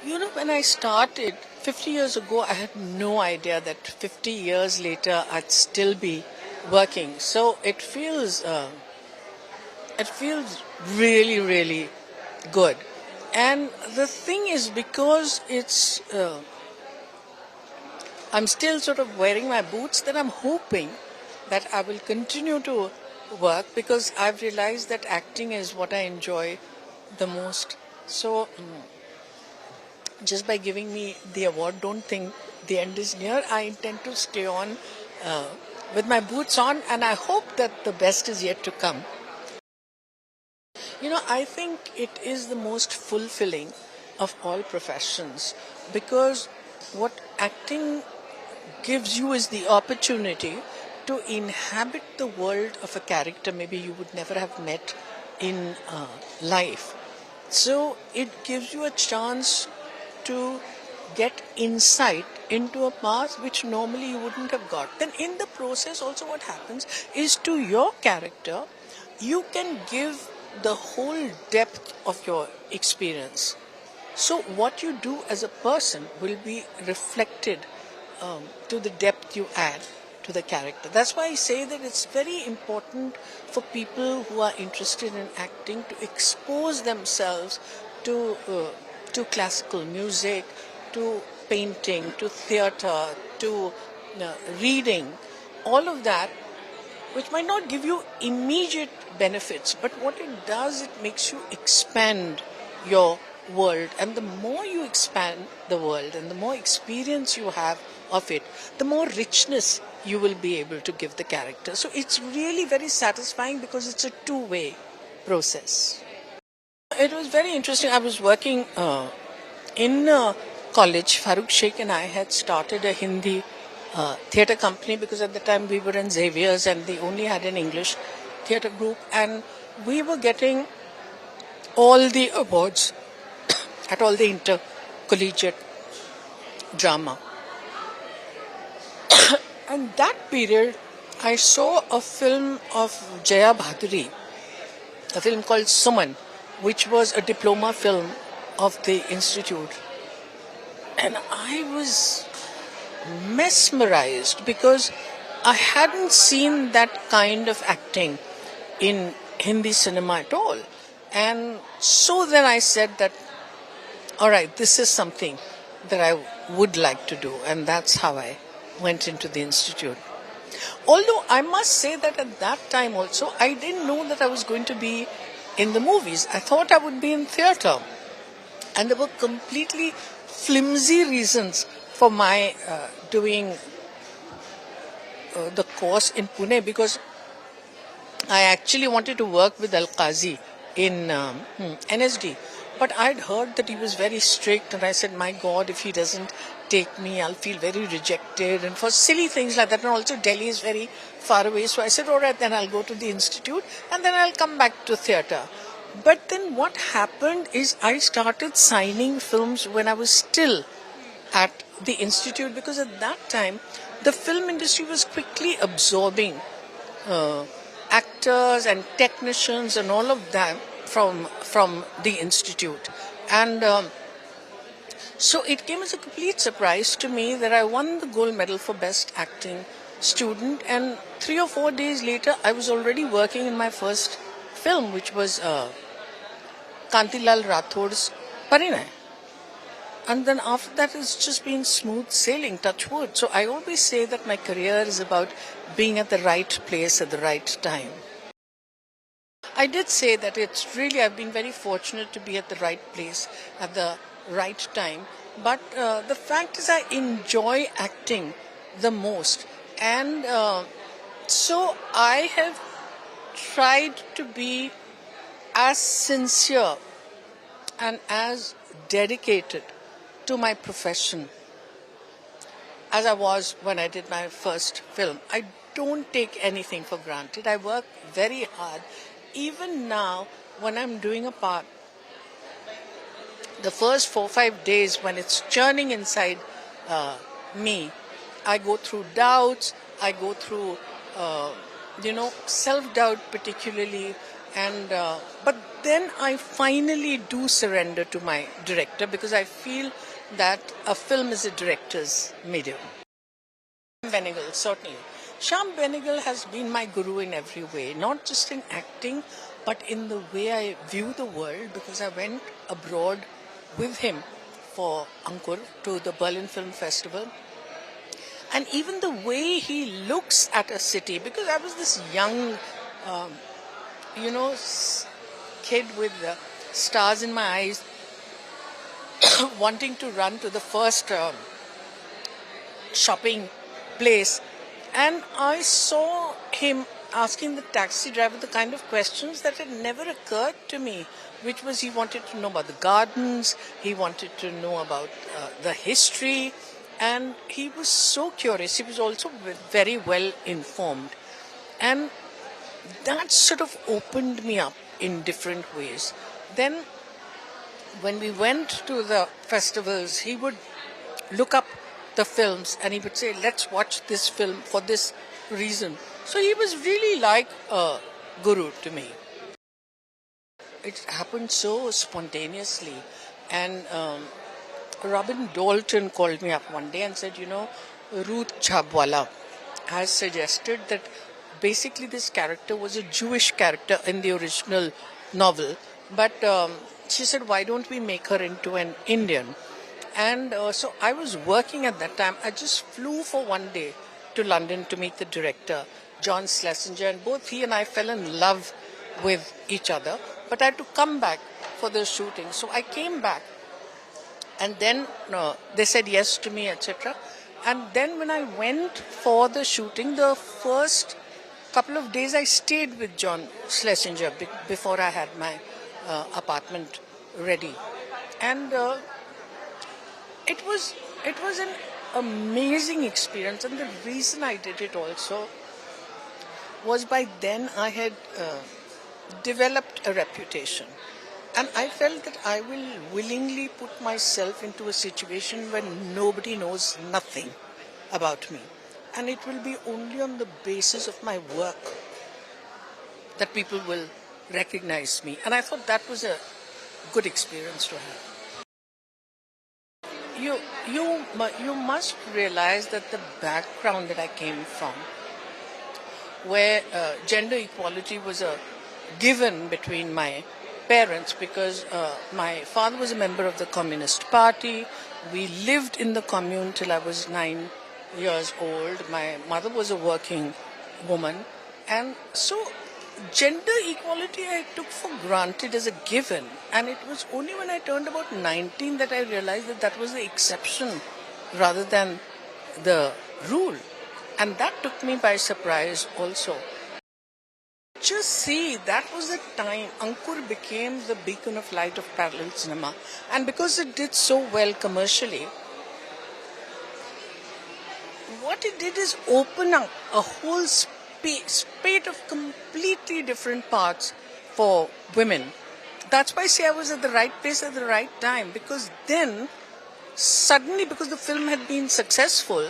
When I started 50 years ago, I had no idea that 50 years later I'd still be working. So it feels really, really good. And the thing is, because I'm still sort of wearing my boots, then I'm hoping that I will continue to work because I've realized that acting is what I enjoy the most. So just by giving me the award, don't think the end is near. I intend to stay on uh, with my boots on, and I hope that the best is yet to come. I think it is the most fulfilling of all professions because what acting gives you is the opportunity to inhabit the world of a character maybe you would never have met in life. So it gives you a chance to get insight into a past which normally you wouldn't have got. Then in the process also what happens is to your character you can give the whole depth of your experience. So what you do as a person will be reflected to the depth you add to the character. That's why I say that it's very important for people who are interested in acting to expose themselves to classical music, to painting, to theatre, to reading, all of that, which might not give you immediate benefits, but what it does, it makes you expand your world. And the more you expand the world and the more experience you have of it, the more richness you will be able to give the character. So it's really very satisfying because it's a two-way process. It was very interesting. I was working in college. Farooq Sheikh and I had started a Hindi theatre company because at the time we were in Xavier's and they only had an English theatre group, and we were getting all the awards at all the intercollegiate drama. And that period, I saw a film of Jaya Bhaduri, a film called Suman, which was a diploma film of the institute. And I was mesmerized because I hadn't seen that kind of acting in Hindi cinema at all. And so then I said that, all right, this is something that I would like to do. And that's how I went into the institute. Although I must say that at that time also, I didn't know that I was going to be in the movies. I thought I would be in theatre. And there were completely flimsy reasons for my doing the course in Pune, because I actually wanted to work with Al-Qazi in NSD. But I'd heard that he was very strict, and I said, my God, if he doesn't take me, I'll feel very rejected, and for silly things like that. And also Delhi is very far away. So I said, all right, then I'll go to the institute and then I'll come back to theatre. But then what happened is I started signing films when I was still at the institute, because at that time the film industry was quickly absorbing actors and technicians and all of them from the institute. And so it came as a complete surprise to me that I won the gold medal for best acting student, and 3 or 4 days later I was already working in my first film, which was Kantilal Rathod's Parinay. And then after that, it's just been smooth sailing, touch wood. So I always say that my career is about being at the right place at the right time. I did say that I've been very fortunate to be at the right place at the right time. But the fact is I enjoy acting the most. And so I have tried to be as sincere and as dedicated to my profession as I was when I did my first film. I don't take anything for granted. I work very hard. Even now, when I'm doing a part, the first 4 or 5 days when it's churning inside me, I go through doubts, I go through, self-doubt particularly, And but then I finally do surrender to my director because I feel that a film is a director's medium. Benegal, certainly. Sham Benegal has been my guru in every way, not just in acting, but in the way I view the world, because I went abroad with him for Ankur to the Berlin Film Festival. And even the way he looks at a city, because I was this young, um, kid with stars in my eyes, wanting to run to the first shopping place, and I saw him asking the taxi driver the kind of questions that had never occurred to me, which was he wanted to know about the gardens, he wanted to know about the history, and he was so curious. He was also very well informed, and that sort of opened me up in different ways. Then when we went to the festivals, he would look up the films and he would say, let's watch this film for this reason. So he was really like a guru to me. It happened so spontaneously. And Robin Dalton called me up one day and said, Ruth Chabwala has suggested that basically this character was a Jewish character in the original novel. But she said, why don't we make her into an Indian? And so I was working at that time. I just flew for one day to London to meet the director, John Schlesinger, and both he and I fell in love with each other. But I had to come back for the shooting. So I came back, and then they said yes to me, etc. And then when I went for the shooting, the first couple of days I stayed with John Schlesinger before I had my apartment ready. And it was an amazing experience, and the reason I did it also was by then I had developed a reputation, and I felt that I will willingly put myself into a situation where nobody knows nothing about me, and it will be only on the basis of my work that people will recognize me. And I thought that was a good experience to have. You must realize that the background that I came from, where gender equality was a given between my parents, because my father was a member of the Communist Party. We lived in the commune till I was 9 years old. My mother was a working woman, and so gender equality I took for granted as a given, and it was only when I turned about 19 that I realized that that was the exception rather than the rule, and that took me by surprise also. Just see, that was the time Ankur became the beacon of light of parallel cinema, and because it did so well commercially, what it did is open up a whole spate of completely different paths for women. That's why I say I was at the right place at the right time, because then suddenly, because the film had been successful,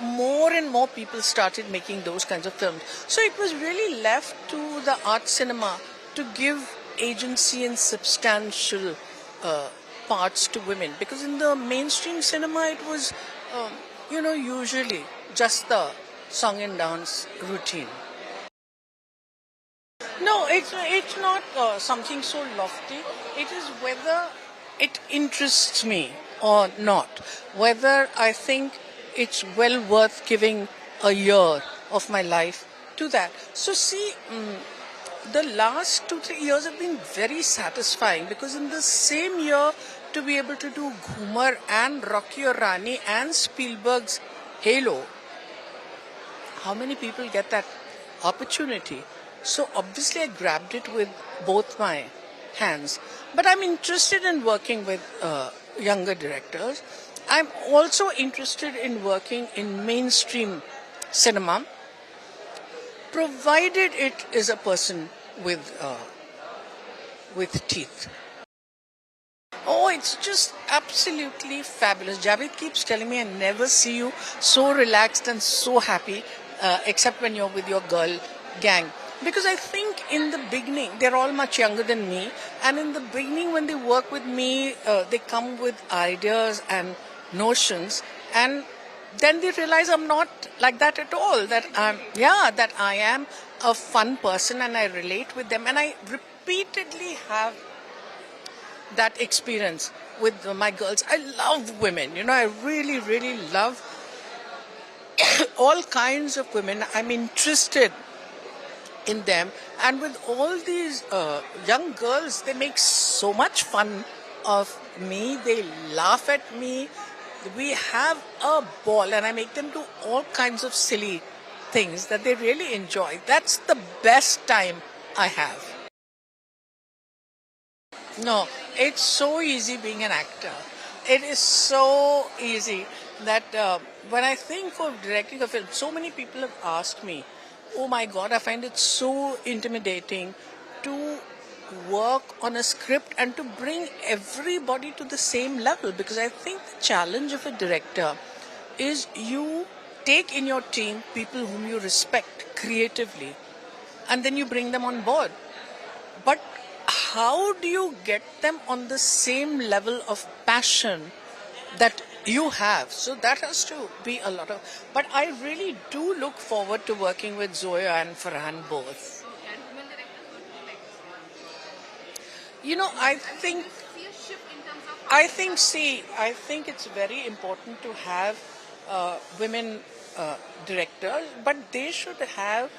more and more people started making those kinds of films. So it was really left to the art cinema to give agency and substantial parts to women, because in the mainstream cinema it was usually just the song and dance routine. No, it's not something so lofty. It is whether it interests me or not, whether I think it's well worth giving a year of my life to that. So see, the last 2-3 years have been very satisfying, because in the same year to be able to do Ghumar and Rocky or Rani and Spielberg's Halo, how many people get that opportunity? So obviously I grabbed it with both my hands. But I'm interested in working with younger directors. I'm also interested in working in mainstream cinema, provided it is a person with teeth. Oh, it's just absolutely fabulous. Javed keeps telling me I never see you so relaxed and so happy, except when you're with your girl gang. Because I think in the beginning, they're all much younger than me, and in the beginning, when they work with me, they come with ideas and notions, and then they realize I'm not like that at all. That I am a fun person, and I relate with them, and I repeatedly have that experience with my girls. I love women, I really, really love all kinds of women. I'm interested in them, and with all these young girls, they make so much fun of me. They laugh at me. We have a ball, and I make them do all kinds of silly things that they really enjoy. That's the best time I have. No, it's so easy being an actor. It is so easy that when I think of directing a film, so many people have asked me, oh my God, I find it so intimidating to work on a script and to bring everybody to the same level, because I think the challenge of a director is you take in your team people whom you respect creatively, and then you bring them on board. But how do you get them on the same level of passion that you have? So that has to be a lot of. But I really do look forward to working with Zoya and Farhan both. I think it's very important to have women directors, but they should have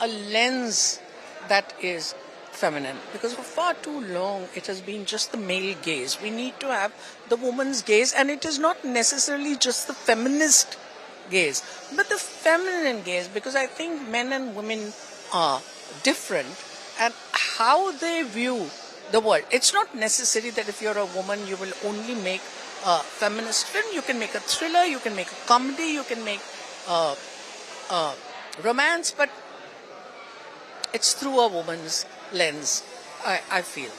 a lens that is feminine, because for far too long it has been just the male gaze. We need to have the woman's gaze, and it is not necessarily just the feminist gaze, but the feminine gaze, because I think men and women are different, and how they view the world. It's not necessary that if you're a woman you will only make a feminist film. You can make a thriller, you can make a comedy, you can make romance, but it's through a woman's lens, I feel.